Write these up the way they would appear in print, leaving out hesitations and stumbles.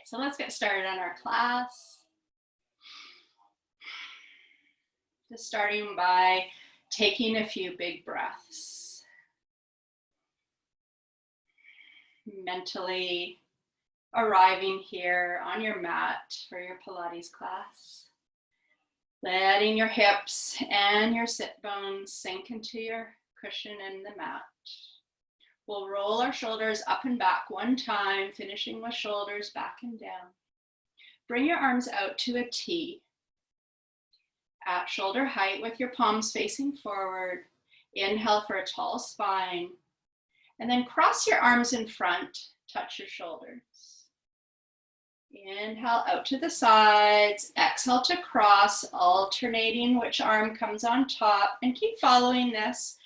So let's get started on our class. Just starting by taking a few big breaths. Mentally arriving here on your mat for your Pilates class. Letting your hips and your sit bones sink into your cushion and the mat. We'll roll our shoulders up and back one time, finishing with shoulders back and down. Bring your arms out to a T at shoulder height with your palms facing forward. Inhale for a tall spine. And then cross your arms in front, touch your shoulders. Inhale out to the sides, exhale to cross, alternating which arm comes on top, and keep following this.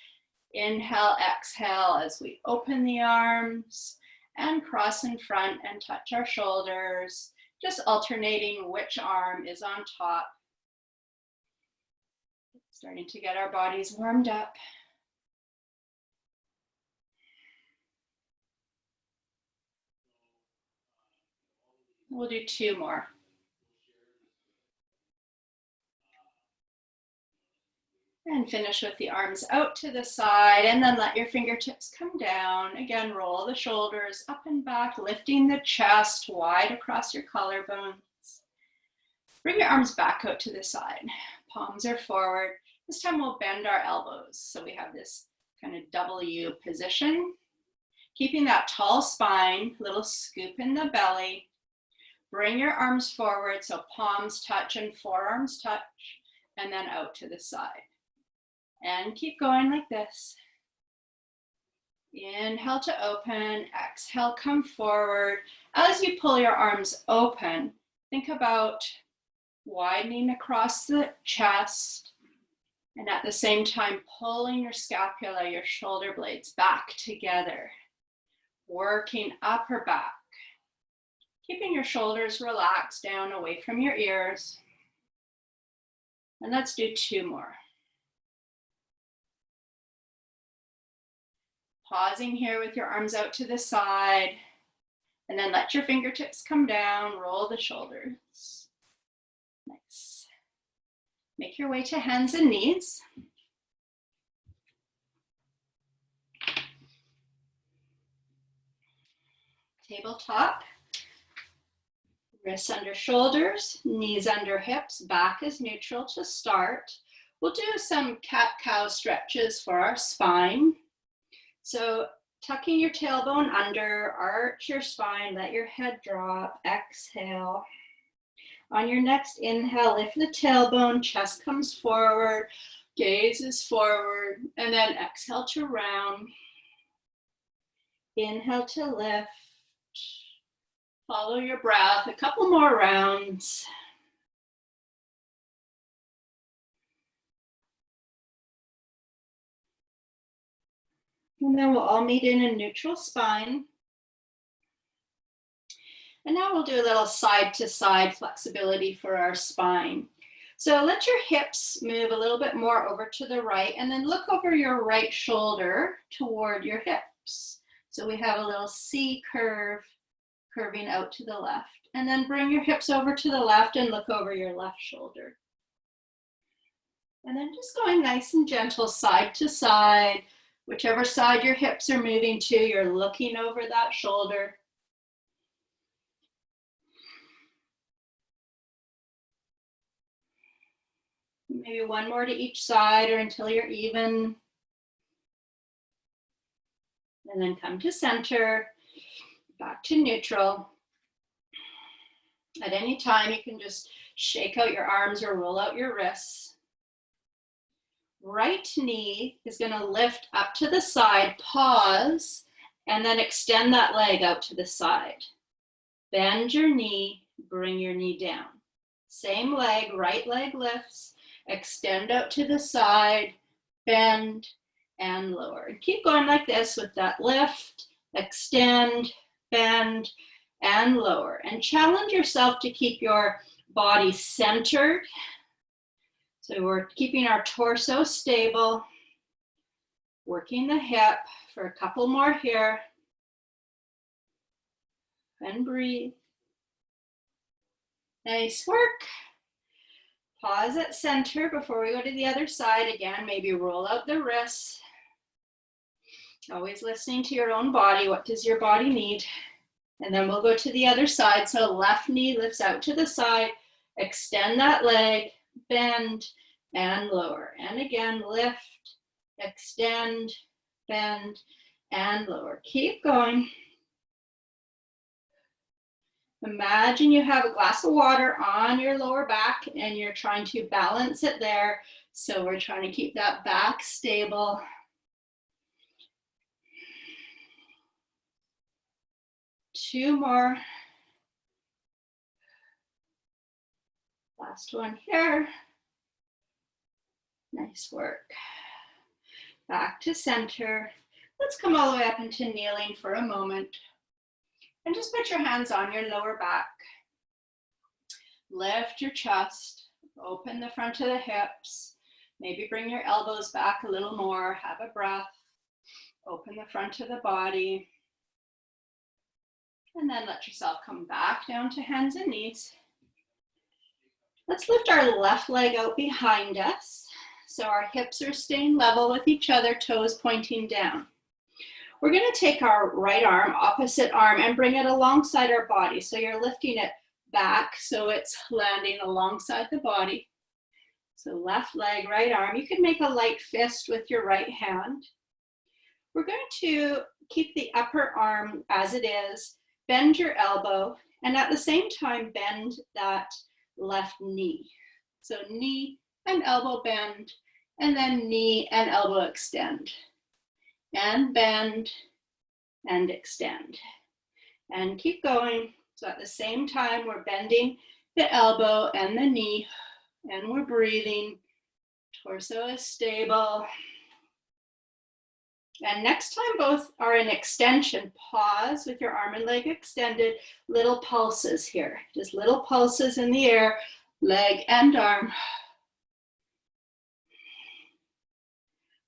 Inhale, exhale as we open the arms and cross in front and touch our shoulders, just alternating which arm is on top. Starting to get our bodies warmed up. We'll do two more. And finish with the arms out to the side, and then let your fingertips come down. Again, roll the shoulders up and back, lifting the chest wide across your collarbones. Bring your arms back out to the side. Palms are forward. This time we'll bend our elbows. So we have this kind of W position. Keeping that tall spine, little scoop in the belly. Bring your arms forward so palms touch and forearms touch, and then out to the side. And keep going like this. Inhale to open, exhale, come forward. As you pull your arms open, think about widening across the chest, and at the same time pulling your scapula, your shoulder blades back together, working upper back. Keeping your shoulders relaxed down away from your ears. And let's do two more. Pausing here with your arms out to the side, and then let your fingertips come down, roll the shoulders. Nice. Make your way to hands and knees. Tabletop. Wrists under shoulders, knees under hips, back is neutral to start. We'll do some cat-cow stretches for our spine. So tucking your tailbone under, arch your spine, let your head drop, exhale. On your next inhale, lift the tailbone, chest comes forward, gaze is forward, and then exhale to round. Inhale to lift. Follow your breath, a couple more rounds. And then we'll all meet in a neutral spine. And now we'll do a little side to side flexibility for our spine. So let your hips move a little bit more over to the right, and then look over your right shoulder toward your hips. So we have a little C curve curving out to the left. And then bring your hips over to the left and look over your left shoulder. And then just going nice and gentle side to side. Whichever side your hips are moving to, you're looking over that shoulder. Maybe one more to each side or until you're even. And then come to center, back to neutral. At any time, you can just shake out your arms or roll out your wrists. Right knee is going to lift up to the side, pause, and then extend that leg out to the side. Bend your knee, bring your knee down. Same leg, right leg lifts, extend out to the side, bend, and lower. And keep going like this with that lift, extend, bend, and lower. And challenge yourself to keep your body centered. So we're keeping our torso stable, working the hip for a couple more here. And breathe. Nice work. Pause at center before we go to the other side. Again, maybe roll out the wrists. Always listening to your own body. What does your body need? And then we'll go to the other side. So left knee lifts out to the side. Extend that leg, bend, and lower. And again, lift, extend, bend, and lower. Keep going. Imagine you have a glass of water on your lower back and you're trying to balance it there. So we're trying to keep that back stable. Two more. Last one here. Nice work. Back to center. Let's come all the way up into kneeling for a moment. And just put your hands on your lower back. Lift your chest. Open the front of the hips. Maybe bring your elbows back a little more. Have a breath. Open the front of the body. And then let yourself come back down to hands and knees. Let's lift our left leg out behind us. So our hips are staying level with each other, toes pointing down. We're going to take our right arm, opposite arm, and bring it alongside our body. So you're lifting it back so it's landing alongside the body. So left leg, right arm. You can make a light fist with your right hand. We're going to keep the upper arm as it is, bend your elbow, and at the same time bend that left knee. So knee and elbow bend, and then knee and elbow extend. And bend and extend. And keep going. So at the same time, we're bending the elbow and the knee, and we're breathing. Torso is stable. And next time both are in extension, pause with your arm and leg extended, little pulses here. Just little pulses in the air, leg and arm.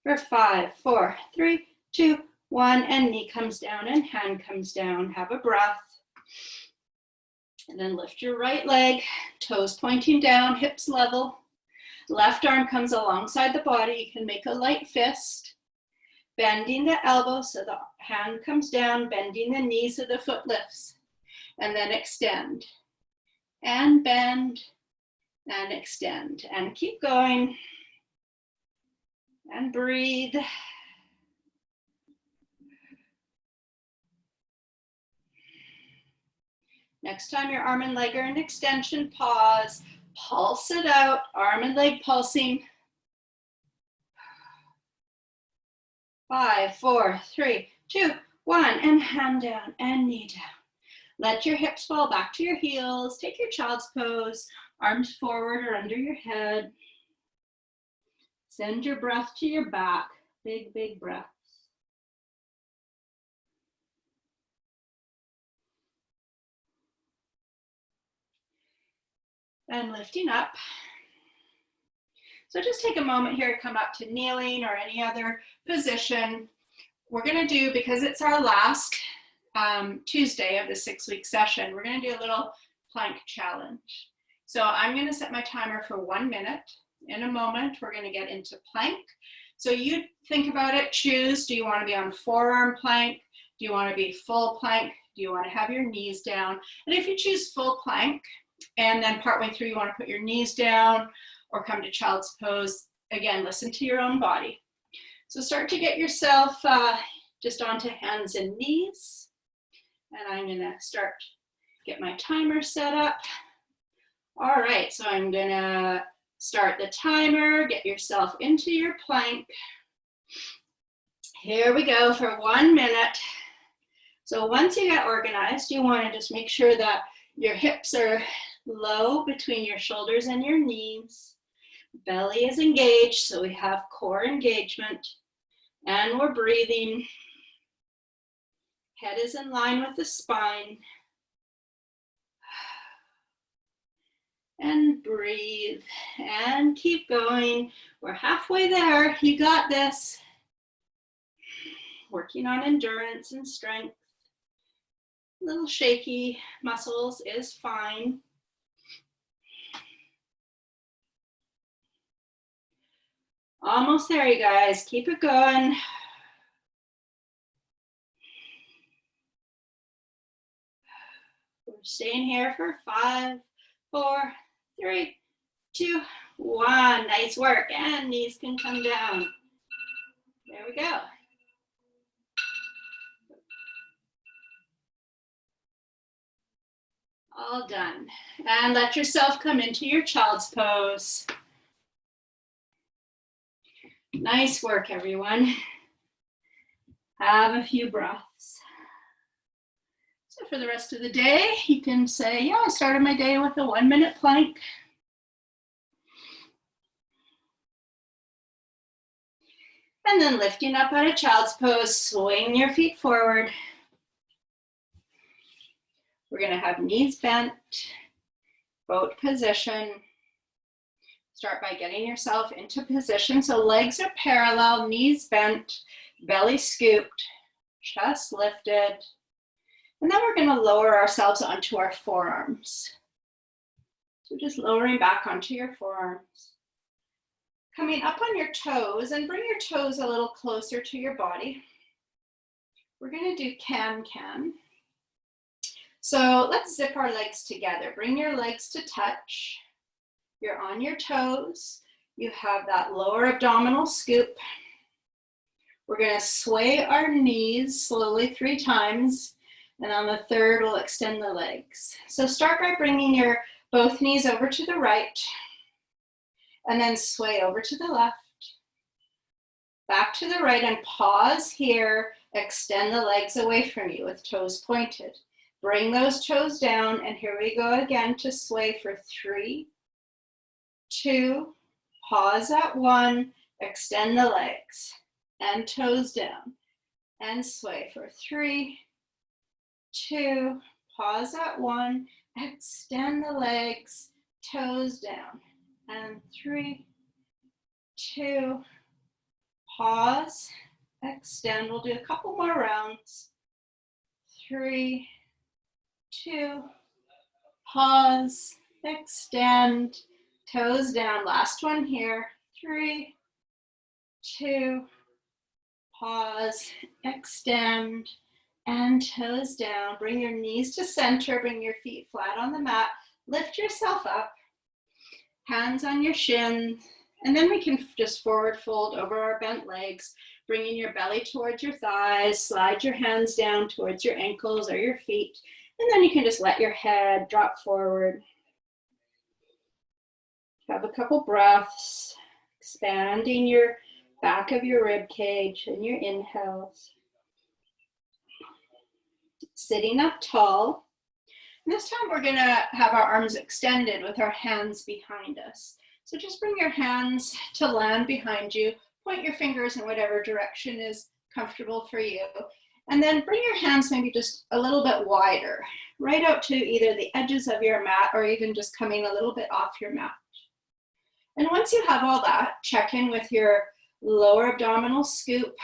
For 5, 4, 3, 2, 1, and knee comes down and hand comes down. Have a breath. And then lift your right leg, toes pointing down, hips level. Left arm comes alongside the body. You can make a light fist. Bending the elbow so the hand comes down, bending the knee so the foot lifts. And then extend. And bend. And extend. And keep going. And breathe. Next time your arm and leg are in extension, pause. Pulse it out, arm and leg pulsing. 5, 4, 3, 2, 1, and hand down and knee down. Let your hips fall back to your heels. Take your child's pose, arms forward or under your head. Send your breath to your back. Big, big breaths. And lifting up. So just take a moment here to come up to kneeling or any other position. We're going to do, because it's our last Tuesday of the 6-week session, we're going to do a little plank challenge. So I'm going to set my timer for 1 minute. In a moment, we're going to get into plank. So you think about it, choose, do you want to be on forearm plank? Do you want to be full plank? Do you want to have your knees down? And if you choose full plank, and then partway through you want to put your knees down or come to child's pose, again, listen to your own body. So start to get yourself just onto hands and knees. And I'm going to get my timer set up. All right, so I'm going to start the timer, get yourself into your plank. Here we go for 1 minute. So once you get organized, you want to just make sure that your hips are low between your shoulders and your knees. Belly is engaged, so we have core engagement. And we're breathing. Head is in line with the spine. And breathe. And keep going. We're halfway there. You got this. Working on endurance and strength. Little shaky muscles is fine. Almost there, you guys. Keep it going. We're staying here for 5, 4, 3, 2, 1. Nice work. And knees can come down. There we go. All done. And let yourself come into your child's pose. Nice work, everyone. Have a few breaths. So for the rest of the day, you can say, yeah, I started my day with a 1-minute plank. And then lifting up out of child's pose, swing your feet forward. We're gonna have knees bent, boat position. Start by getting yourself into position. So legs are parallel, knees bent, belly scooped, chest lifted. And then we're gonna lower ourselves onto our forearms. So just lowering back onto your forearms. Coming up on your toes, and bring your toes a little closer to your body. We're gonna do can-can. So let's zip our legs together. Bring your legs to touch. You're on your toes. You have that lower abdominal scoop. We're gonna sway our knees slowly 3 times. And on the third, we'll extend the legs. So start by bringing your both knees over to the right. And then sway over to the left. Back to the right and pause here. Extend the legs away from you with toes pointed. Bring those toes down, and here we go again to sway for 3, 2, pause at 1, extend the legs, and toes down, and sway for 3, 2, pause at 1, extend the legs, toes down, and 3, 2, pause, extend. We'll do a couple more rounds. 3, 2, pause, extend, toes down. Last one here. 3, 2, pause, extend, and toes down. Bring your knees to center, bring your feet flat on the mat. Lift yourself up, hands on your shins, and then we can just forward fold over our bent legs, bringing your belly towards your thighs, slide your hands down towards your ankles or your feet, and then you can just let your head drop forward. Have a couple breaths, expanding your back of your rib cage and your inhales. Sitting up tall. And this time we're gonna have our arms extended with our hands behind us. So just bring your hands to land behind you. Point your fingers in whatever direction is comfortable for you. And then bring your hands maybe just a little bit wider, right out to either the edges of your mat or even just coming a little bit off your mat. And once you have all that, check in with your lower abdominal scoop,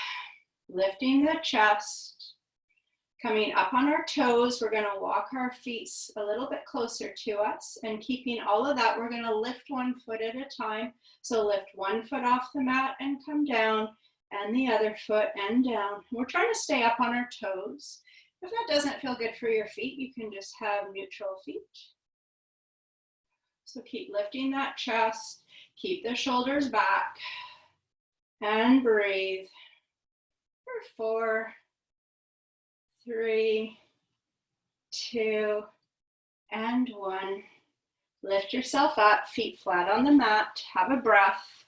lifting the chest, coming up on our toes. We're gonna walk our feet a little bit closer to us, and keeping all of that, we're gonna lift 1 foot at a time. So lift 1 foot off the mat and come down, and the other foot and down. We're trying to stay up on our toes. If that doesn't feel good for your feet, you can just have neutral feet. So keep lifting that chest, keep the shoulders back, and breathe for 4, 3, 2, and 1. Lift yourself up, feet flat on the mat, have a breath.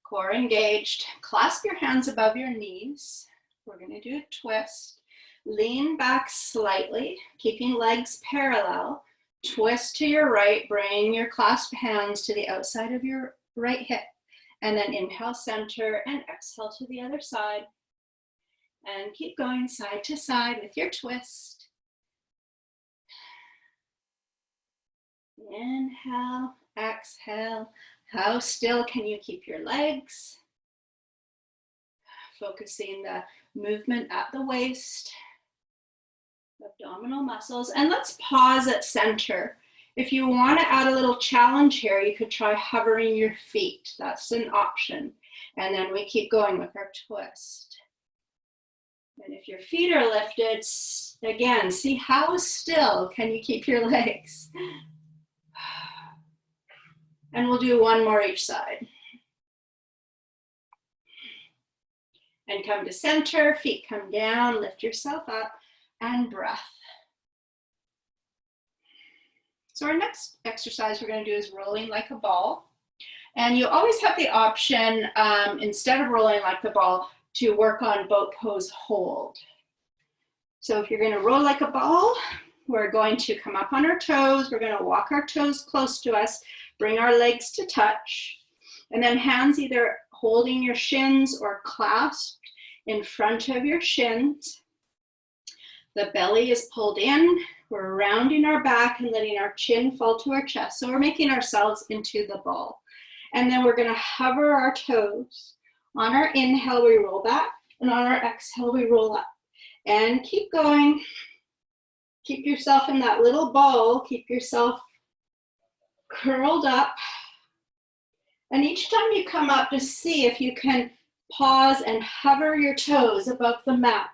Core engaged. Clasp your hands above your knees. We're going to do a twist. Lean back slightly, keeping legs parallel. Twist to your right, bring your clasped hands to the outside of your right hip. And then inhale center and exhale to the other side. And keep going side to side with your twist. Inhale, exhale. How still can you keep your legs? Focusing the movement at the waist, abdominal muscles. And let's pause at center. If you want to add a little challenge here, you could try hovering your feet. That's an option. And then we keep going with our twist. And if your feet are lifted, again, see how still can you keep your legs. And we'll do one more each side. And come to center, feet come down, lift yourself up, and breath. So our next exercise we're going to do is rolling like a ball. And you always have the option, instead of rolling like the ball, to work on boat pose hold. So if you're going to roll like a ball, we're going to come up on our toes. We're going to walk our toes close to us, bring our legs to touch, and then hands either holding your shins or clasped in front of your shins. The belly is pulled in. We're rounding our back and letting our chin fall to our chest. So we're making ourselves into the ball. And then we're going to hover our toes. On our inhale, we roll back, and on our exhale, we roll up. And keep going. Keep yourself in that little ball. Keep yourself curled up. And each time you come up, just see if you can pause and hover your toes above the mat.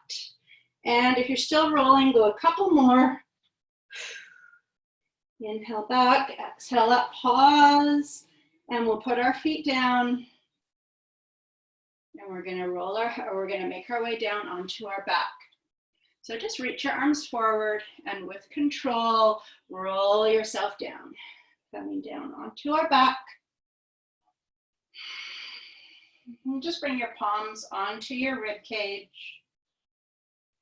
And if you're still rolling, go a couple more. Inhale back, exhale up, pause, and we'll put our feet down. And we're gonna make our way down onto our back. So just reach your arms forward and with control, roll yourself down. Coming down onto our back. And just bring your palms onto your rib cage.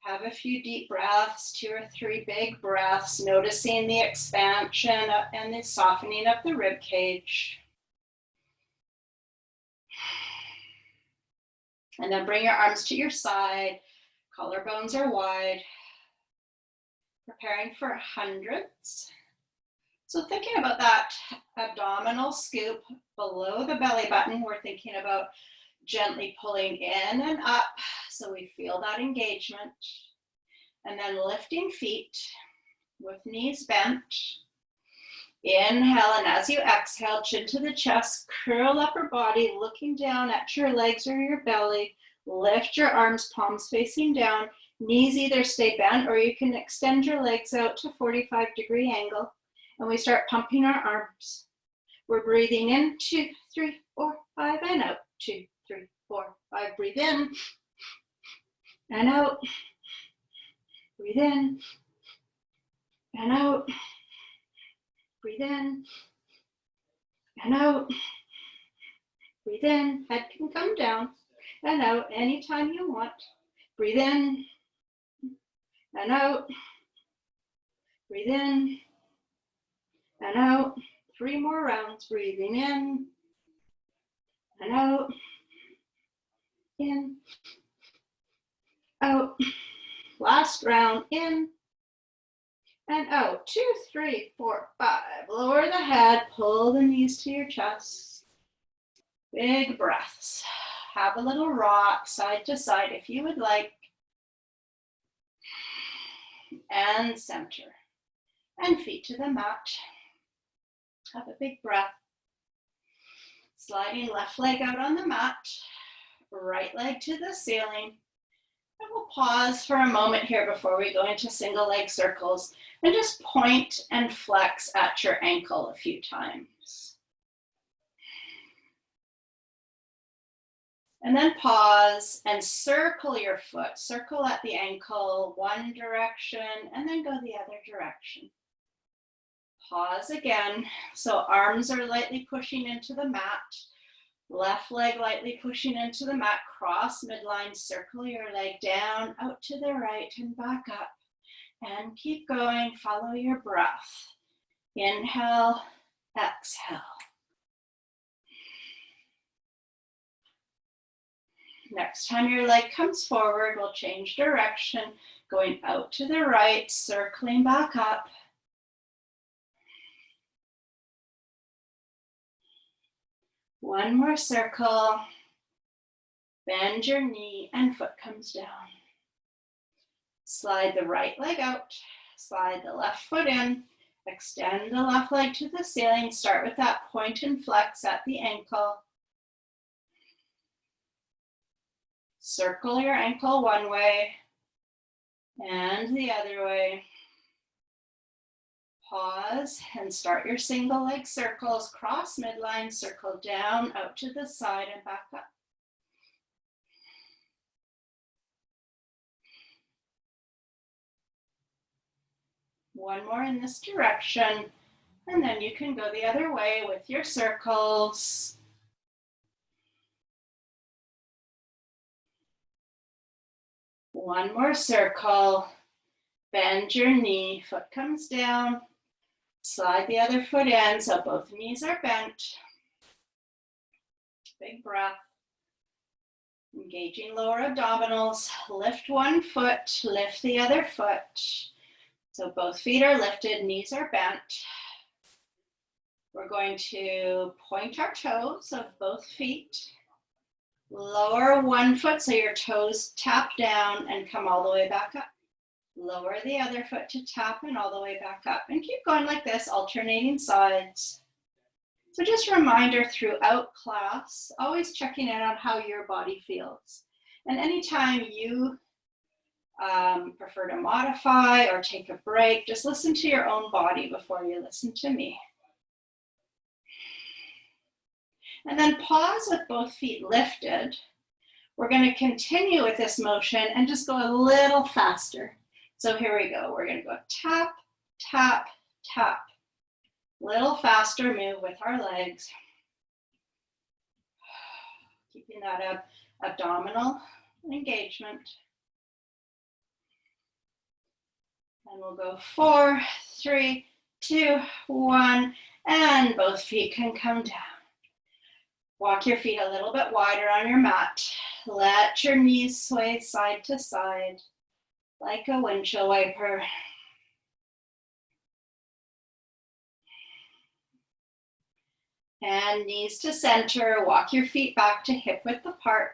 Have a few deep breaths, 2 or 3 big breaths, noticing the expansion and the softening of the rib cage. And then bring your arms to your side. Collarbones are wide. Preparing for hundreds. So thinking about that abdominal scoop below the belly button, we're thinking about gently pulling in and up so we feel that engagement. And then lifting feet with knees bent. Inhale, and as you exhale, chin to the chest, curl upper body, looking down at your legs or your belly. Lift your arms, palms facing down. Knees either stay bent or you can extend your legs out to 45-degree angle. And we start pumping our arms. We're breathing in, 2, 3, 4, 5, and out. 2, 3, 4, 5. Breathe in and out. Breathe in and out. Breathe in and out. Breathe in. Head can come down and out anytime you want. Breathe in and out. Breathe in and out. 3 more rounds. Breathing in and out. In, out. Last round. In and out. 2, 3, 4, 5. Lower the head. Pull the knees to your chest. Big breaths. Have a little rock side to side if you would like. And center. And feet to the mat. Have a big breath. Sliding left leg out on the mat. Right leg to the ceiling. And we'll pause for a moment here before we go into single leg circles and just point and flex at your ankle a few times. And then pause and circle your foot. Circle at the ankle, one direction, and then go the other direction. Pause again. So arms are lightly pushing into the mat. Left leg lightly pushing into the mat. Cross midline, circle your leg down, out to the right and back up. And keep going. Follow your breath. Inhale, exhale. Next time your leg comes forward, we'll change direction, going out to the right, circling back up. One more circle. Bend your knee and foot comes down. Slide the right leg out, slide the left foot in, Extend the left leg to the ceiling. Start with that point and flex at the ankle. Circle your ankle one way and the other way. Pause and start your single leg circles. Cross midline, circle down, out to the side and back up. One more in this direction, and then you can go the other way with your circles. One more circle. Bend your knee, foot comes down. Slide the other foot in so both knees are bent. Big breath. Engaging lower abdominals. Lift one foot, lift the other foot. So both feet are lifted, knees are bent. We're going to point our toes of both feet. Lower one foot so your toes tap down and come all the way back up. Lower the other foot to tap and all the way back up. And keep going like this, alternating sides. So just a reminder throughout class, always checking in on how your body feels. And anytime you prefer to modify or take a break, just listen to your own body before you listen to me. And then pause with both feet lifted. We're going to continue with this motion and just go a little faster. So here we go. We're going to go tap, tap, tap. Little faster move with our legs. Keeping that abdominal engagement. And we'll go 4, 3, 2, 1, and both feet can come down. Walk your feet a little bit wider on your mat. Let your knees sway side to side like a windshield wiper. And knees to center. Walk your feet back to hip width apart.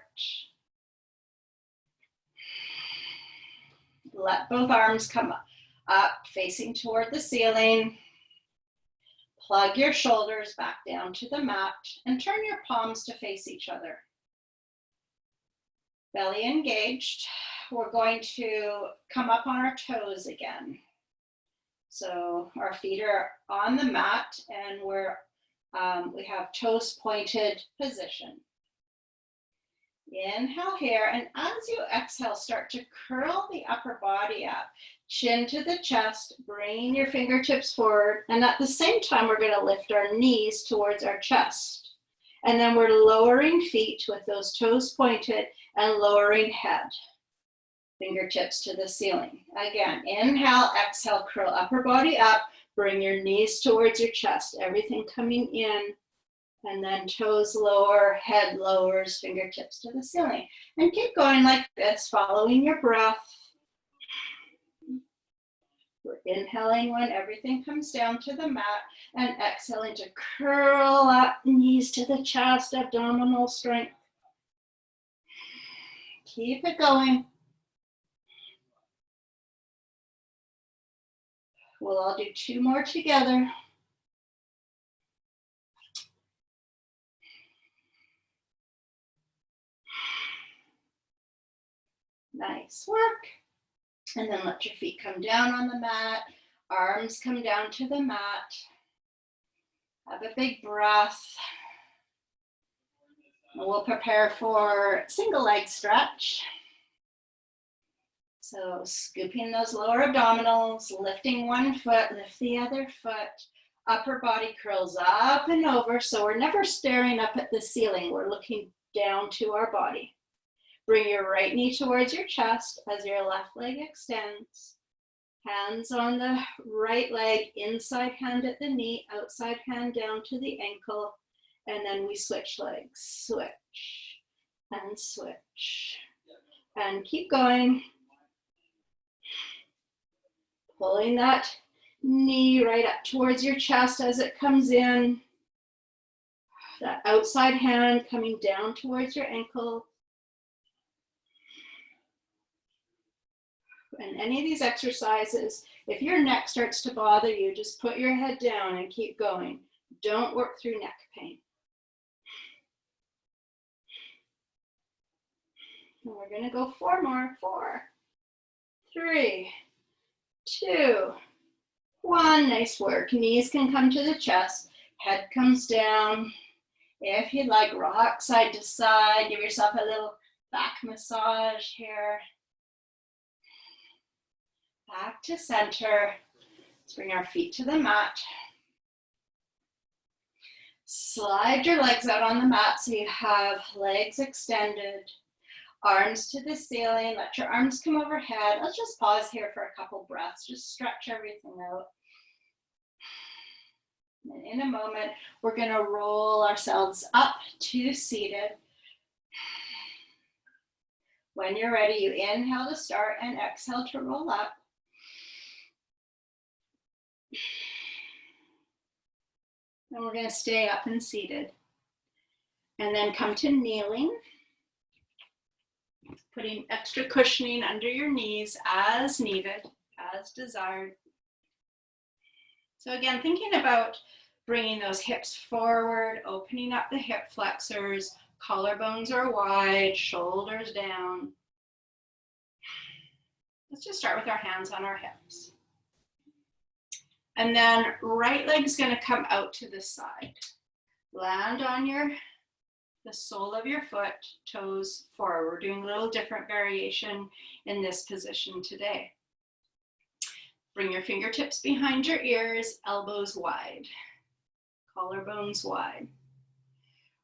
Let both arms come up, facing toward the ceiling. Plug your shoulders back down to the mat and turn your palms to face each other. Belly engaged. We're going to come up on our toes again. So our feet are on the mat and we have toes pointed position. Inhale here, and as you exhale, start to curl the upper body up. Chin to the chest, bringing your fingertips forward, and at the same time, we're going to lift our knees towards our chest. And then we're lowering feet with those toes pointed and lowering head. Fingertips to the ceiling. Again, inhale, exhale, curl upper body up, bring your knees towards your chest, everything coming in. And then toes lower, head lowers, fingertips to the ceiling. And keep going like this, following your breath. We're inhaling when everything comes down to the mat and exhaling to curl up, knees to the chest, abdominal strength. Keep it going. We'll all do 2 more together. Nice work. And then let your feet come down on the mat. Arms come down to the mat. Have a big breath. And we'll prepare for single leg stretch. So scooping those lower abdominals, lifting one foot, lift the other foot. Upper body curls up and over. So we're never staring up at the ceiling. We're looking down to our body. Bring your right knee towards your chest as your left leg extends. Hands on the right leg, inside hand at the knee, outside hand down to the ankle. And then we switch legs. Switch and switch. And keep going. Pulling that knee right up towards your chest as it comes in. That outside hand coming down towards your ankle. And any of these exercises, if your neck starts to bother you, just put your head down and keep going. Don't work through neck pain. And we're going to go 4 more. 4, 3, 2, 1. Nice work. Knees can come to the chest. Head comes down. If you'd like, rock side to side. Give yourself a little back massage here. Back to center. Let's bring our feet to the mat. Slide your legs out on the mat so you have legs extended. Arms to the ceiling. Let your arms come overhead. Let's just pause here for a couple breaths. Just stretch everything out. And in a moment, we're going to roll ourselves up to seated. When you're ready, you inhale to start and exhale to roll up. And we're going to stay up and seated. And then come to kneeling. Putting extra cushioning under your knees as needed, as desired. So again, thinking about bringing those hips forward, opening up the hip flexors, collarbones are wide, shoulders down. Let's just start with our hands on our hips. And then right leg's going to come out to the side. Land on the sole of your foot, toes forward. We're doing a little different variation in this position today. Bring your fingertips behind your ears, elbows wide, collarbones wide.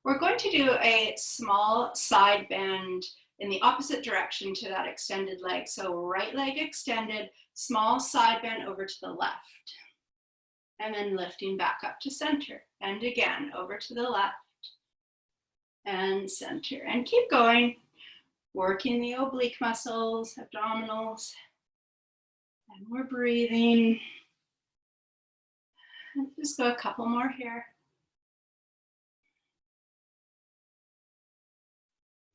We're going to do a small side bend in the opposite direction to that extended leg. So right leg extended, small side bend over to the left. And then lifting back up to center. And again, over to the left and center. And keep going, working the oblique muscles, abdominals. And we're breathing. And just go a couple more here.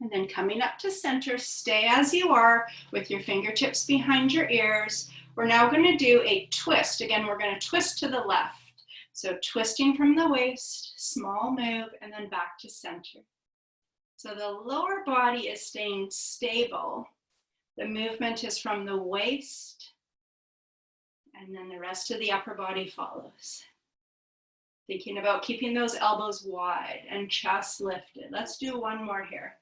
And then coming up to center, stay as you are with your fingertips behind your ears. We're now going to do a twist. Again, we're going to twist to the left. So twisting from the waist, small move, and then back to center. So the lower body is staying stable. The movement is from the waist, and then the rest of the upper body follows. Thinking about keeping those elbows wide and chest lifted. Let's do one more here.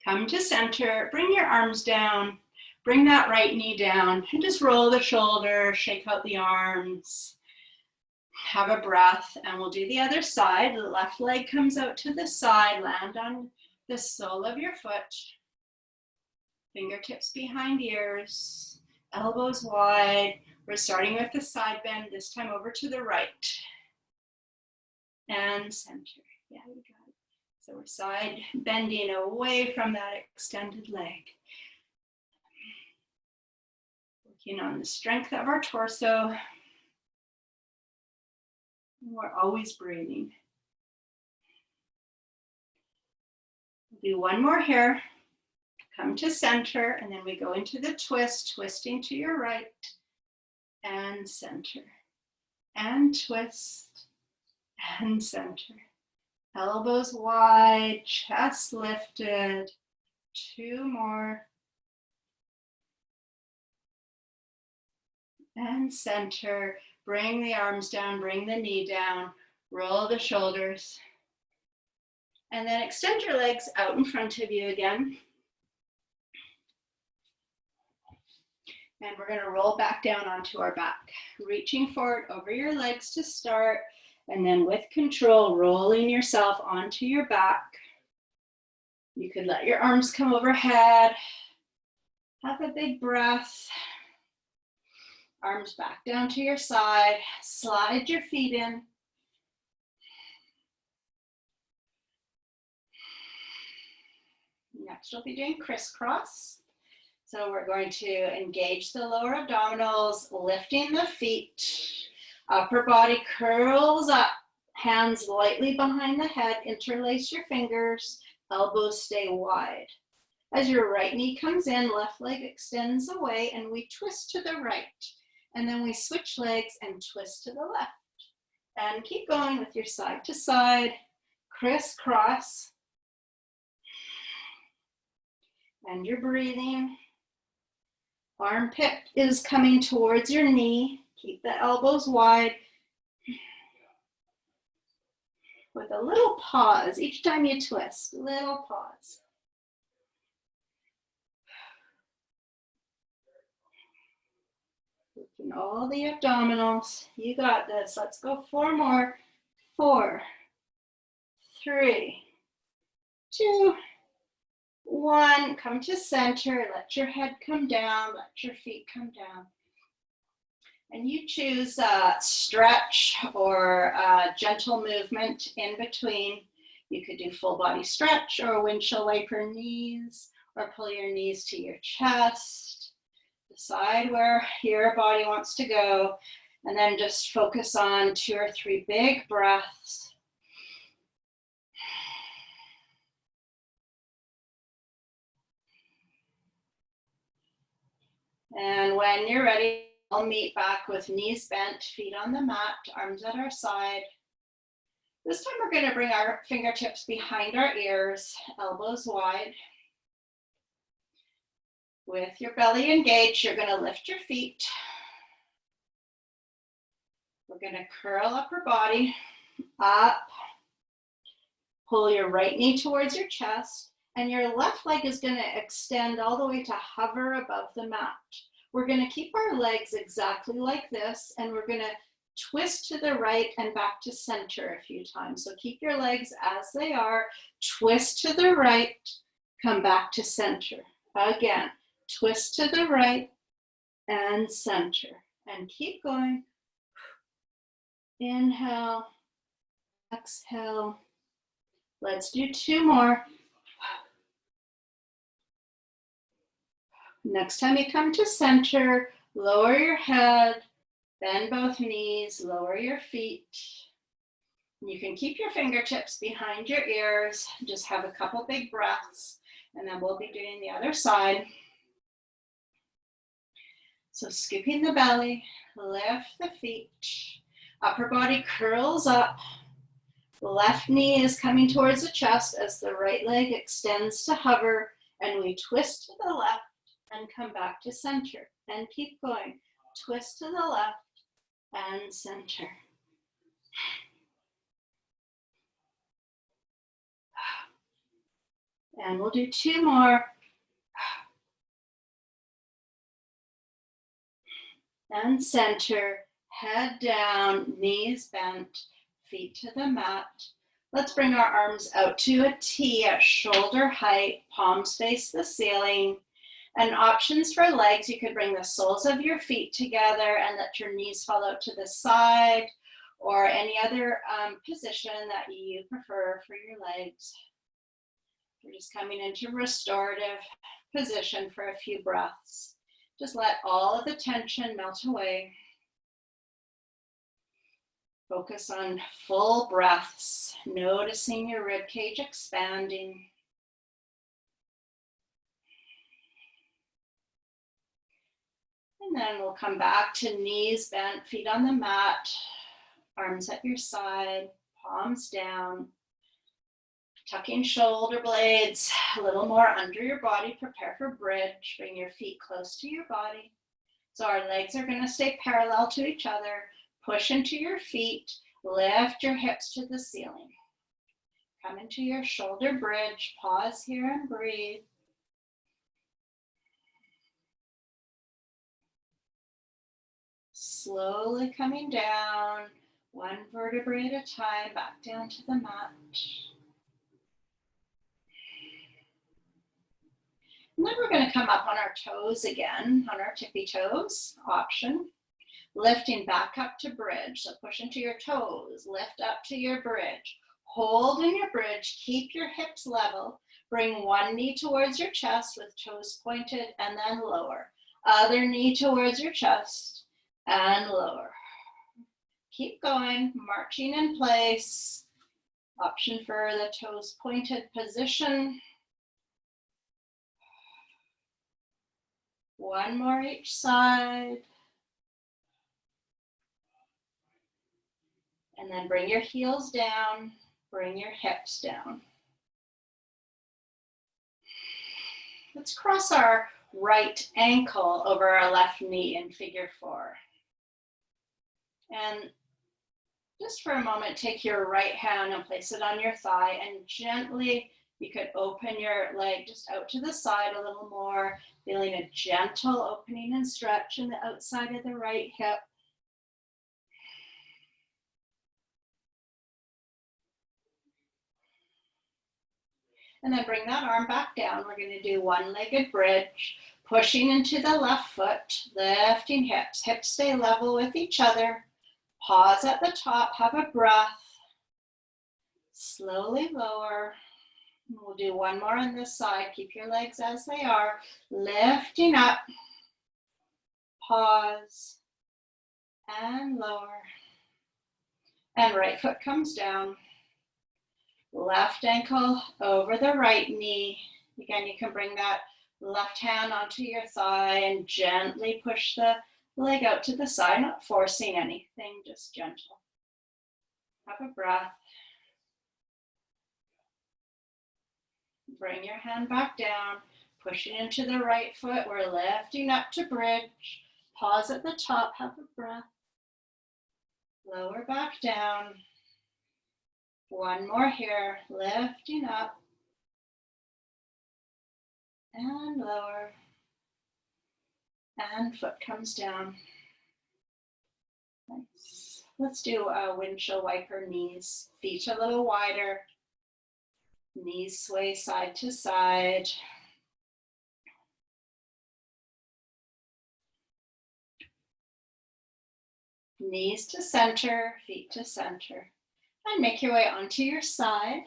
Come to center, bring your arms down, bring that right knee down, and just roll the shoulder, shake out the arms. Have a breath, and we'll do the other side. The left leg comes out to the side, land on the sole of your foot. Fingertips behind ears, elbows wide. We're starting with the side bend, this time over to the right. And center. Yeah, you got it. So we're side bending away from that extended leg. Working on the strength of our torso. We're always breathing. We'll do one more here. Come to center, and then we go into the twist, twisting to your right, and center, and twist, and center. Elbows wide, chest lifted. 2 more. And center. Bring the arms down, bring the knee down, roll the shoulders. And then extend your legs out in front of you again. And we're going to roll back down onto our back, reaching forward over your legs to start, and then with control, rolling yourself onto your back. You could let your arms come overhead. Have a big breath. Arms back down to your side. Slide your feet in. Next, we'll be doing crisscross. So we're going to engage the lower abdominals, lifting the feet. Upper body curls up. Hands lightly behind the head. Interlace your fingers. Elbows stay wide. As your right knee comes in, left leg extends away, and we twist to the right. And then we switch legs and twist to the left. And keep going with your side to side, crisscross. And you're breathing. Armpit is coming towards your knee. Keep the elbows wide. With a little pause each time you twist, little pause. Working all the abdominals. You got this. Let's go 4 more. 4, 3, 2, 1. Come to center. Let your head come down. Let your feet come down. And you choose stretch or gentle movement in between. You could do full body stretch or windshield wiper knees, or pull your knees to your chest. Decide where your body wants to go, and then just focus on 2 or 3 big breaths. And when you're ready, I'll meet back with knees bent, feet on the mat, arms at our side. This time we're going to bring our fingertips behind our ears, elbows wide. With your belly engaged, you're going to lift your feet. We're going to curl upper body up. Pull your right knee towards your chest, and your left leg is going to extend all the way to hover above the mat. We're going to keep our legs exactly like this, and we're going to twist to the right and back to center a few times. So keep your legs as they are, twist to the right, come back to center. Again, twist to the right and center. And keep going. Inhale, exhale. Let's do 2 more. Next time you come to center, lower your head, bend both knees, lower your feet. You can keep your fingertips behind your ears. Just have a couple big breaths, and then we'll be doing the other side. So scooping the belly, lift the feet, upper body curls up. The left knee is coming towards the chest as the right leg extends to hover, and we twist to the left and come back to center. And keep going. Twist to the left and center. And we'll do 2 more. And center, head down, knees bent, feet to the mat. Let's bring our arms out to a T at shoulder height, palms face the ceiling. And options for legs, you could bring the soles of your feet together and let your knees fall out to the side, or any other position that you prefer for your legs. We're just coming into restorative position for a few breaths. Just let all of the tension melt away. Focus on full breaths, noticing your rib cage expanding. And then we'll come back to knees bent, feet on the mat, arms at your side, palms down. Tucking shoulder blades a little more under your body. Prepare for bridge. Bring your feet close to your body. So our legs are going to stay parallel to each other. Push into your feet. Lift your hips to the ceiling. Come into your shoulder bridge. Pause here and breathe. Slowly coming down, 1 vertebrae at a time, back down to the mat. And then we're going to come up on our toes again, on our tippy toes, option. Lifting back up to bridge, so push into your toes, lift up to your bridge. Hold in your bridge, keep your hips level. Bring one knee towards your chest with toes pointed and then lower. Other knee towards your chest and lower. Keep going, marching in place. Option for the toes pointed position. One more each side. And then bring your heels down, bring your hips down. Let's cross our right ankle over our left knee in figure 4. And just for a moment, take your right hand and place it on your thigh, and gently, you could open your leg just out to the side a little more, feeling a gentle opening and stretch in the outside of the right hip. And then bring that arm back down. We're going to do one-legged bridge, pushing into the left foot, lifting hips. Hips stay level with each other. Pause at the top, have a breath. Slowly lower. We'll do one more on this side. Keep your legs as they are. Lifting up. Pause. And lower. And right foot comes down. Left ankle over the right knee. Again, you can bring that left hand onto your thigh and gently push the leg out to the side, not forcing anything, just gentle. Have a breath. Bring your hand back down, pushing into the right foot. We're lifting up to bridge. Pause at the top, have a breath. Lower back down. One more here, lifting up and lower, and foot comes down. Nice. Let's do a windshield wiper knees, feet a little wider, knees sway side to side. Knees to center, feet to center. And make your way onto your side.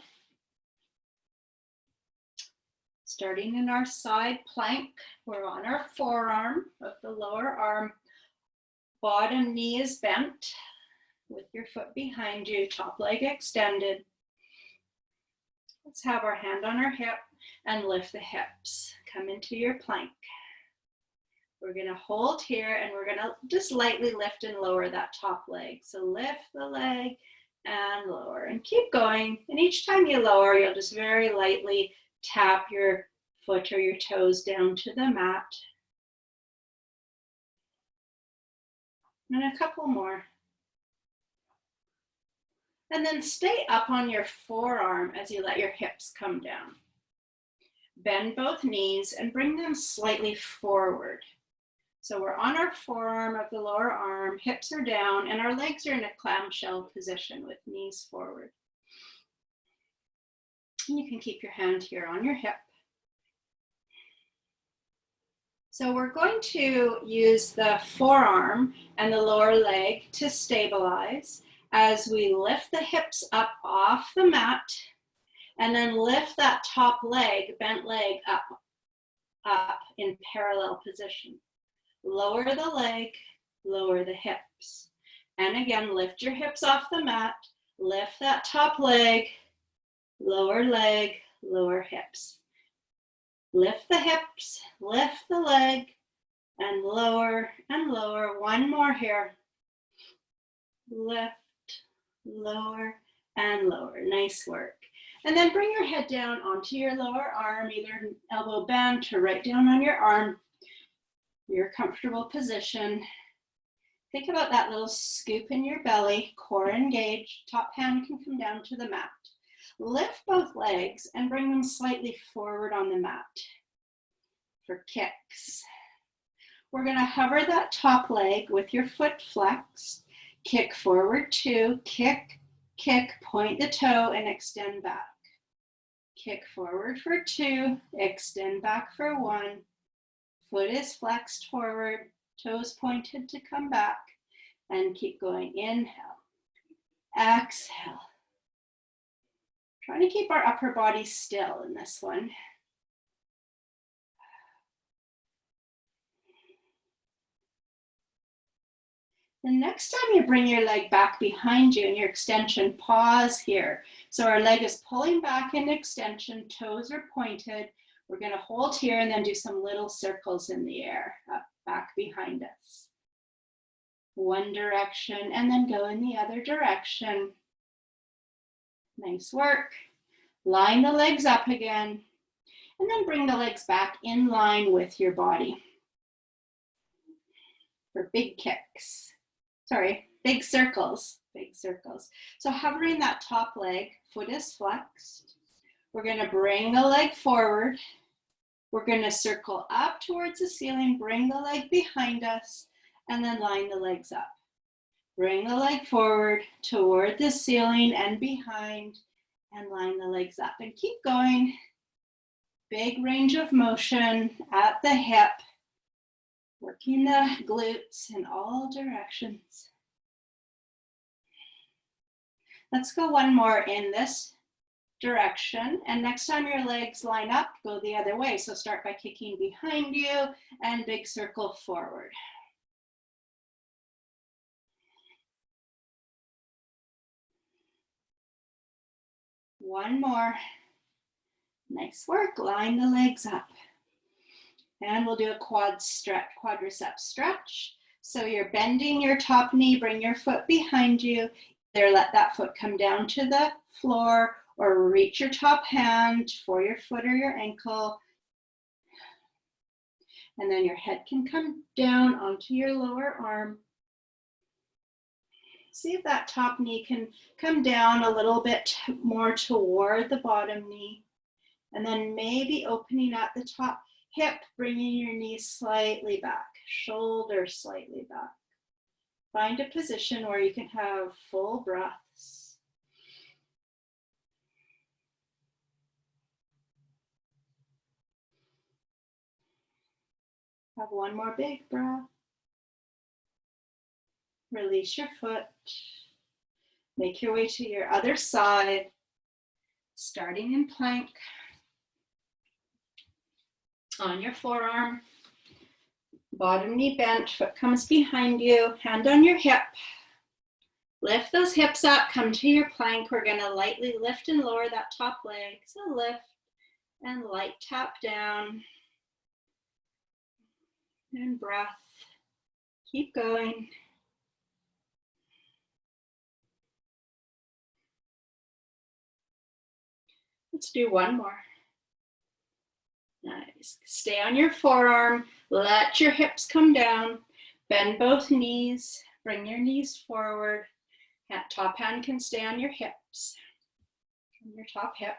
Starting in our side plank, we're on our forearm of the lower arm. Bottom knee is bent with your foot behind you, top leg extended. Let's have our hand on our hip and lift the hips. Come into your plank. We're going to hold here and we're going to just lightly lift and lower that top leg. So lift the leg and lower, and keep going. And each time you lower, you'll just very lightly tap your foot or your toes down to the mat. And a couple more. And then stay up on your forearm as you let your hips come down. Bend both knees and bring them slightly forward. So we're on our forearm of the lower arm, hips are down, and our legs are in a clamshell position with knees forward. And you can keep your hand here on your hip. So we're going to use the forearm and the lower leg to stabilize as we lift the hips up off the mat, and then lift that top leg, bent leg, up in parallel position. Lower the leg, lower the hips. And again, lift your hips off the mat, lift that top leg, lower hips. Lift the hips, lift the leg, and lower and lower. One more here. Lift, lower, and lower. Nice work. And then bring your head down onto your lower arm, either elbow bent or right down on your arm. Your comfortable position. Think about that little scoop in your belly, core engaged, top hand can come down to the mat. Lift both legs and bring them slightly forward on the mat for kicks. We're going to hover that top leg with your foot flexed. Kick forward 2, kick, kick, point the toe and extend back. Kick forward for 2, extend back for 1. Foot is flexed forward, toes pointed to come back, and keep going. Inhale, exhale. Trying to keep our upper body still in this one. The next time you bring your leg back behind you in your extension, pause here. So our leg is pulling back in extension, toes are pointed. We're going to hold here and then do some little circles in the air, up, back behind us. One direction and then go in the other direction. Nice work. Line the legs up again and then bring the legs back in line with your body for big kicks. Sorry, big circles, big circles. So hovering that top leg, foot is flexed. We're going to bring the leg forward. We're going to circle up towards the ceiling, bring the leg behind us, and then line the legs up. Bring the leg forward toward the ceiling and behind, and line the legs up. And keep going. Big range of motion at the hip, working the glutes in all directions. Let's go one more in this direction, and next time your legs line up, go the other way. So start by kicking behind you and big circle forward. One more. Nice work. Line the legs up. And we'll do a quad stretch, quadricep stretch. So you're bending your top knee, bring your foot behind you. Either let that foot come down to the floor or reach your top hand for your foot or your ankle. And then your head can come down onto your lower arm. See if that top knee can come down a little bit more toward the bottom knee. And then maybe opening at the top hip, bringing your knees slightly back, shoulder slightly back. Find a position where you can have full breaths. Have one more big breath. Release your foot. Make your way to your other side, starting in plank. On your forearm, bottom knee bent, foot comes behind you, hand on your hip. Lift those hips up, come to your plank. We're going to lightly lift and lower that top leg. So lift and light tap down. And breath. Keep going. Let's do one more. Nice. Stay on your forearm. Let your hips come down. Bend both knees. Bring your knees forward. That top hand can stay on your hips. On your top hip.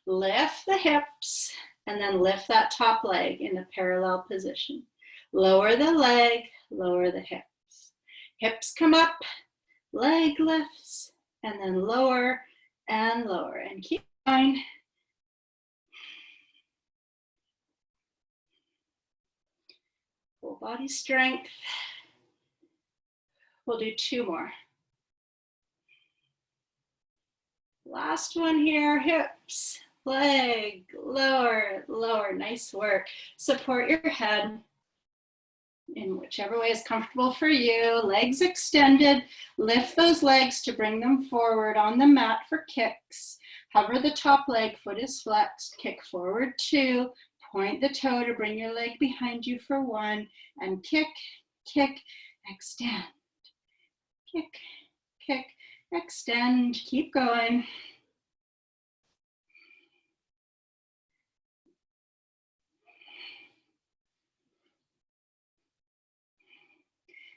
Lift the hips and then lift that top leg in a parallel position. Lower the leg, lower the hips. Hips come up, leg lifts, and then lower and lower. And keep going. Full body strength. We'll do two more. Last one here, hips, leg, lower, lower. Nice work. Support your head in whichever way is comfortable for you. Legs extended. Lift those legs to bring them forward on the mat for kicks. Hover the top leg, foot is flexed. Kick forward 2. Point the toe to bring your leg behind you for 1. And kick, kick, extend. Kick, kick, extend. Keep going.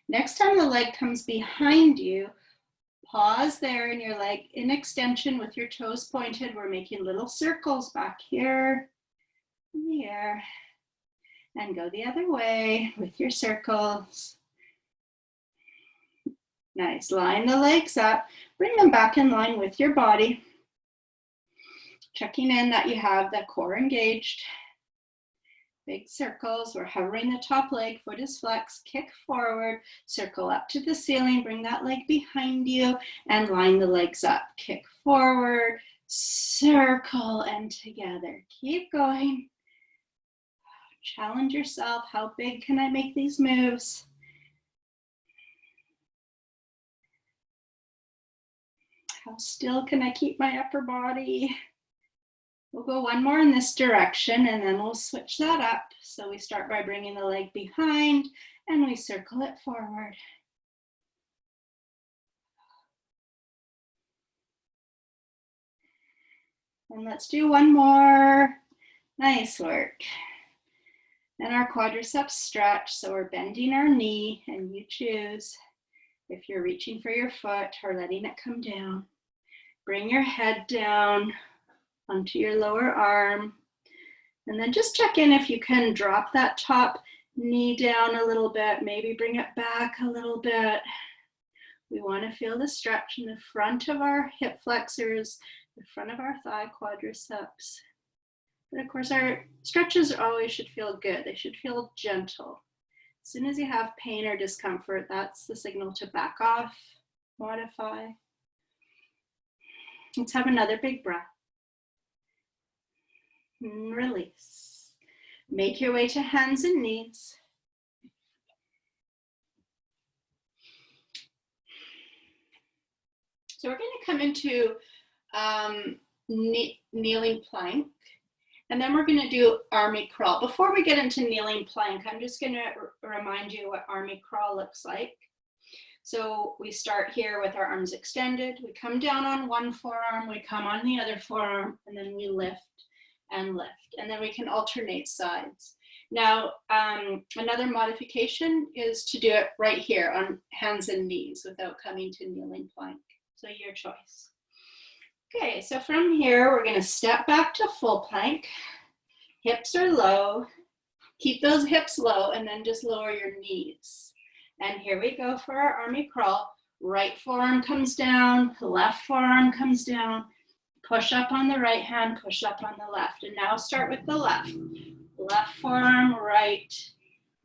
Next time the leg comes behind you, pause there in your leg in extension with your toes pointed. We're making little circles back here in the air. And go the other way with your circles. Nice. Line the legs up. Bring them back in line with your body. Checking in that you have the core engaged. Big circles. We're hovering the top leg, foot is flexed, kick forward, circle up to the ceiling, bring that leg behind you, and line the legs up. Kick forward, circle, and together. Keep going. Challenge yourself. How big can I make these moves? How still can I keep my upper body? We'll go one more in this direction and then we'll switch that up. So we start by bringing the leg behind and we circle it forward. And let's do one more. Nice work. And our quadriceps stretch, so we're bending our knee, and you choose if you're reaching for your foot or letting it come down. Bring your head down onto your lower arm, and then just check in if you can drop that top knee down a little bit, maybe bring it back a little bit. We want to feel the stretch in the front of our hip flexors, the front of our thigh quadriceps. But of course, our stretches always should feel good. They should feel gentle. As soon as you have pain or discomfort, that's the signal to back off, modify. Let's have another big breath. And release. Make your way to hands and knees. So we're going to come into kneeling plank. And then we're going to do army crawl. Before we get into kneeling plank, I'm just going to remind you what army crawl looks like. So we start here with our arms extended. We come down on one forearm, we come on the other forearm, and then we lift and lift. And then we can alternate sides. Now, another modification is to do it right here on hands and knees without coming to kneeling plank. So your choice. Okay, so from here, we're going to step back to full plank. Hips are low. Keep those hips low and then just lower your knees. And here we go for our army crawl. Right forearm comes down, left forearm comes down. Push up on the right hand, push up on the left. And now start with the left. Left forearm, right,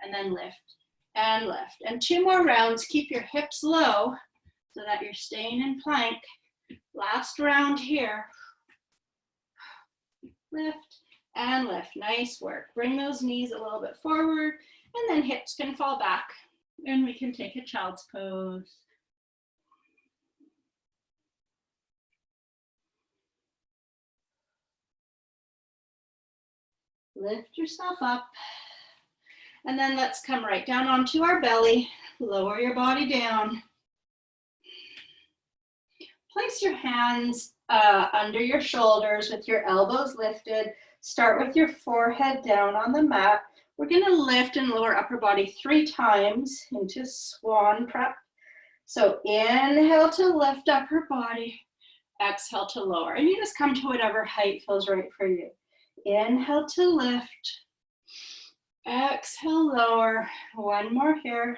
and then lift and lift. And 2 more rounds. Keep your hips low so that you're staying in plank. Last round here. Lift and lift. Nice work. Bring those knees a little bit forward, and then hips can fall back, and we can take a child's pose. Lift yourself up, and then let's come right down onto our belly. Lower your body down. Place your hands under your shoulders with your elbows lifted. Start with your forehead down on the mat. We're going to lift and lower upper body 3 times into swan prep. So inhale to lift upper body. Exhale to lower. And you just come to whatever height feels right for you. Inhale to lift. Exhale, lower. One more here.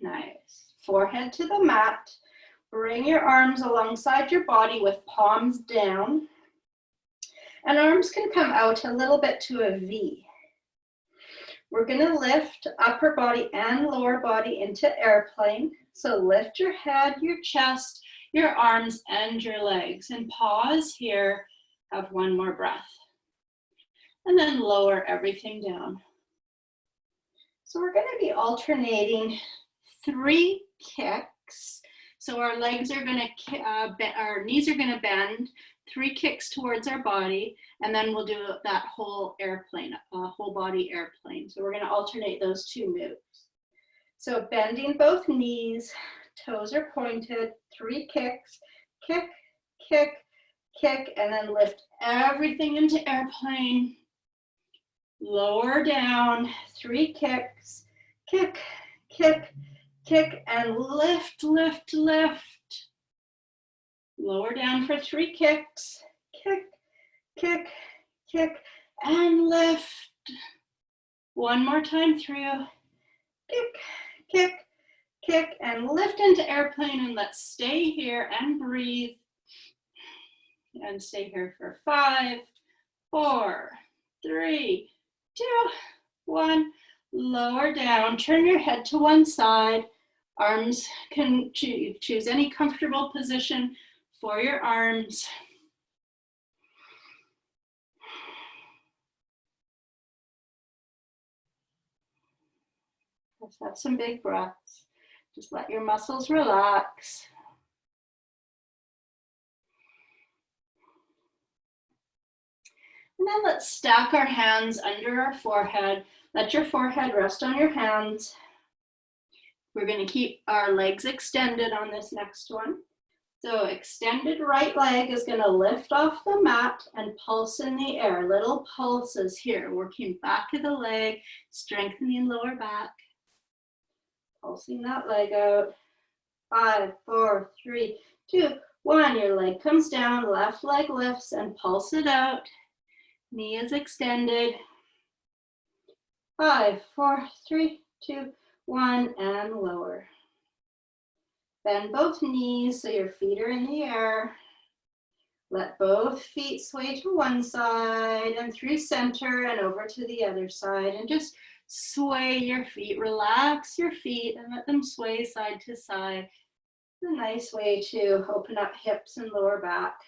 Nice. Forehead to the mat. Bring your arms alongside your body with palms down. And arms can come out a little bit to a V. We're going to lift upper body and lower body into airplane. So lift your head, your chest, your arms, and your legs. And pause here. Have one more breath. And then lower everything down. So we're going to be alternating 3 kicks. So our legs are going to, our knees are going to bend, 3 kicks towards our body, and then we'll do that whole airplane, whole body airplane. So we're going to alternate those 2 moves. So bending both knees, toes are pointed, 3 kicks, kick, kick, kick, and then lift everything into airplane. Lower down, 3 kicks, kick, kick, kick, and lift, lift, lift. Lower down for 3 kicks, kick, kick, kick, and lift. One more time through, kick, kick, kick, and lift into airplane, and let's stay here and breathe. And stay here for 5, 4, 3, 2, 1. Lower down, turn your head to one side. Arms can choose any comfortable position for your arms. Let's have some big breaths. Just let your muscles relax. And then let's stack our hands under our forehead. Let your forehead rest on your hands. We're going to keep our legs extended on this next one. So extended right leg is going to lift off the mat and pulse in the air. Little pulses here, working back of the leg, strengthening lower back. Pulsing that leg out. 5, 4, 3, 2, 1. Your leg comes down, left leg lifts and pulse it out. Knee is extended. 5, 4, 3, 2, 1, and lower. Bend both knees so your feet are in the air. Let both feet sway to one side and through center and over to the other side. And just sway your feet. Relax your feet and let them sway side to side. It's a nice way to open up hips and lower back.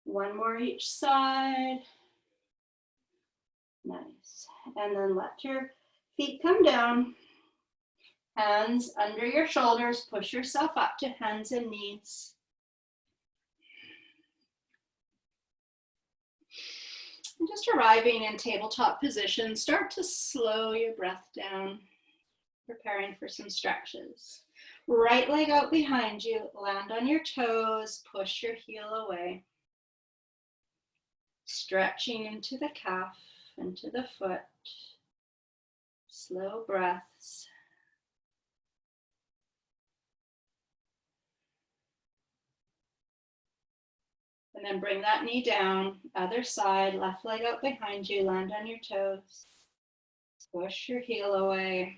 One more each side. Nice. And then let your feet come down. Hands under your shoulders. Push yourself up to hands and knees. And just arriving in tabletop position, start to slow your breath down, preparing for some stretches. Right leg out behind you, land on your toes, push your heel away. Stretching into the calf, into the foot. Slow breaths. And then bring that knee down, other side, left leg out behind you, land on your toes. Push your heel away.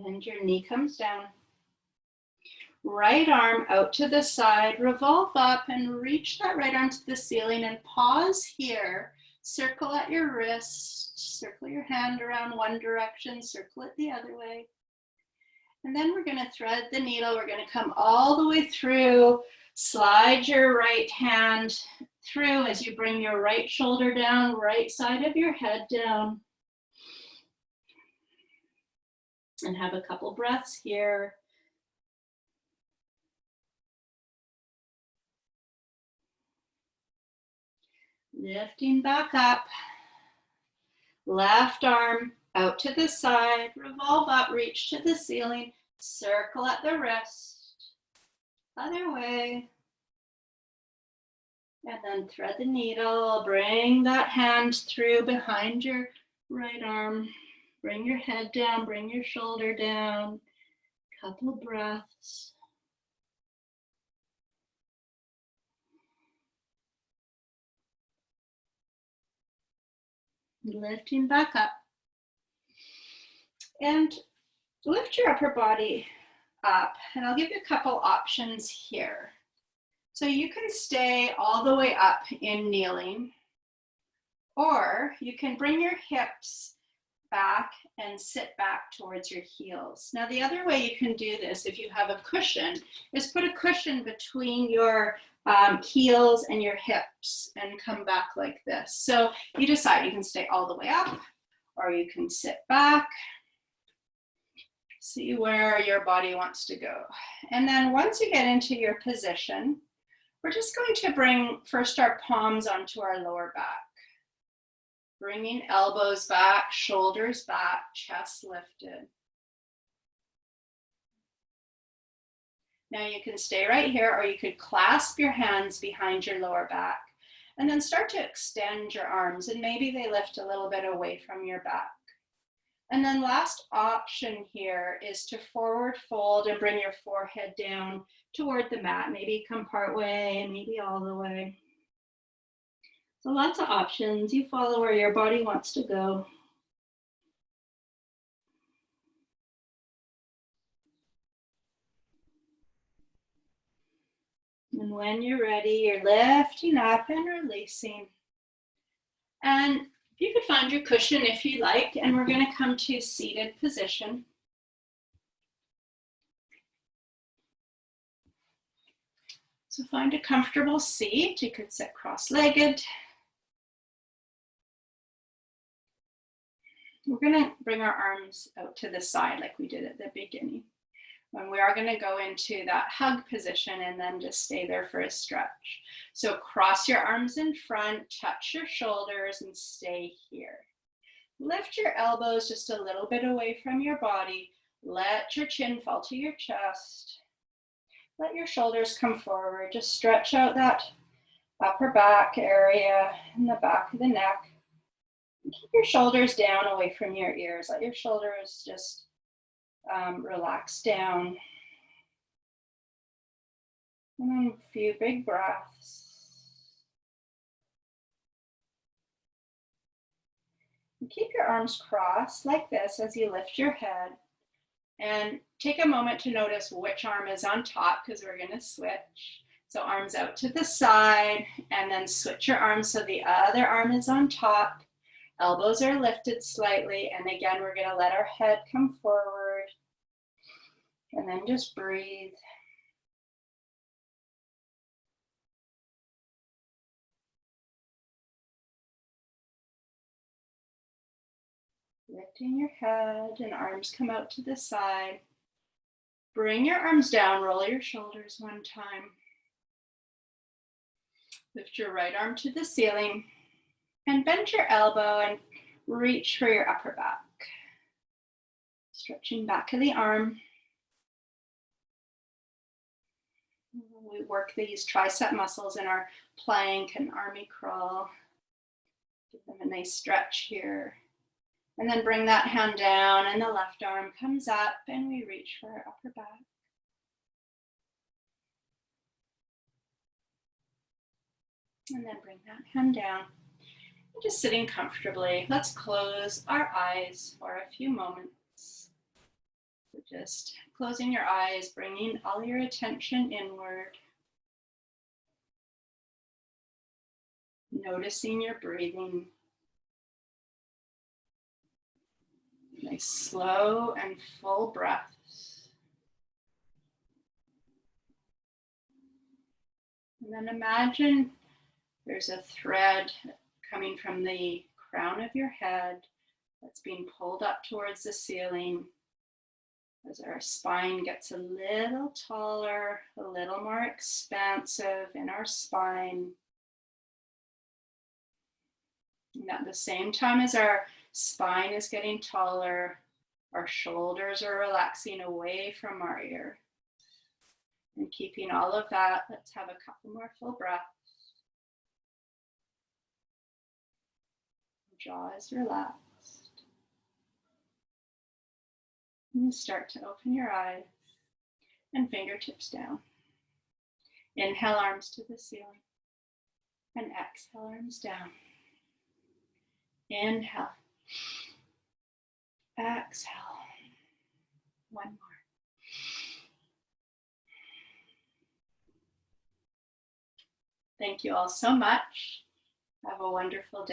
And your knee comes down. Right arm out to the side, revolve up and reach that right arm to the ceiling and pause here. Circle at your wrist, circle your hand around one direction, circle it the other way. And then we're going to thread the needle. We're going to come all the way through, slide your right hand through as you bring your right shoulder down, right side of your head down. And have a couple breaths here. Lifting back up. Left arm out to the side, revolve up, reach to the ceiling, circle at the wrist, other way. And then thread the needle, bring that hand through behind your right arm. Bring your head down, bring your shoulder down. Couple breaths. Lifting back up. And lift your upper body up. And I'll give you a couple options here. So you can stay all the way up in kneeling, or you can bring your hips back and sit back towards your heels. Now the other way you can do this, if you have a cushion, is put a cushion between your heels and your hips and come back like this. So you decide, you can stay all the way up or you can sit back. See where your body wants to go. And then once you get into your position, we're just going to bring first our palms onto our lower back. Bringing elbows back, shoulders back, chest lifted. Now you can stay right here, or you could clasp your hands behind your lower back and then start to extend your arms, and maybe they lift a little bit away from your back. And then last option here is to forward fold and bring your forehead down toward the mat. Maybe come part way and maybe all the way. So lots of options. You follow where your body wants to go. And when you're ready, you're lifting up and releasing. And you could find your cushion if you like, and we're going to come to seated position. So find a comfortable seat. You could sit cross-legged. We're gonna bring our arms out to the side like we did at the beginning. And we are gonna go into that hug position and then just stay there for a stretch. So cross your arms in front, touch your shoulders and stay here. Lift your elbows just a little bit away from your body. Let your chin fall to your chest. Let your shoulders come forward. Just stretch out that upper back area and the back of the neck. And keep your shoulders down away from your ears. Let your shoulders just relax down. And then a few big breaths. And keep your arms crossed like this as you lift your head. And take a moment to notice which arm is on top because we're going to switch. So arms out to the side and then switch your arms so the other arm is on top. Elbows are lifted slightly. And again, we're going to let our head come forward. And then just breathe. Lifting your head and arms come out to the side. Bring your arms down, roll your shoulders one time. Lift your right arm to the ceiling and bend your elbow and reach for your upper back. Stretching back of the arm. We work these tricep muscles in our plank and army crawl. Give them a nice stretch here. And then bring that hand down and the left arm comes up and we reach for our upper back. And then bring that hand down. And just sitting comfortably, let's close our eyes for a few moments. So just closing your eyes, bringing all your attention inward. Noticing your breathing. Nice slow and full breaths. And then imagine there's a thread coming from the crown of your head that's being pulled up towards the ceiling as our spine gets a little taller, a little more expansive in our spine. And at the same time as our spine is getting taller, our shoulders are relaxing away from our ear. And keeping all of that, let's have a couple more full breaths. Jaw is relaxed. And start to open your eyes and fingertips down. Inhale, arms to the ceiling. And exhale, arms down. Inhale. Exhale. One more. Thank you all so much. Have a wonderful day.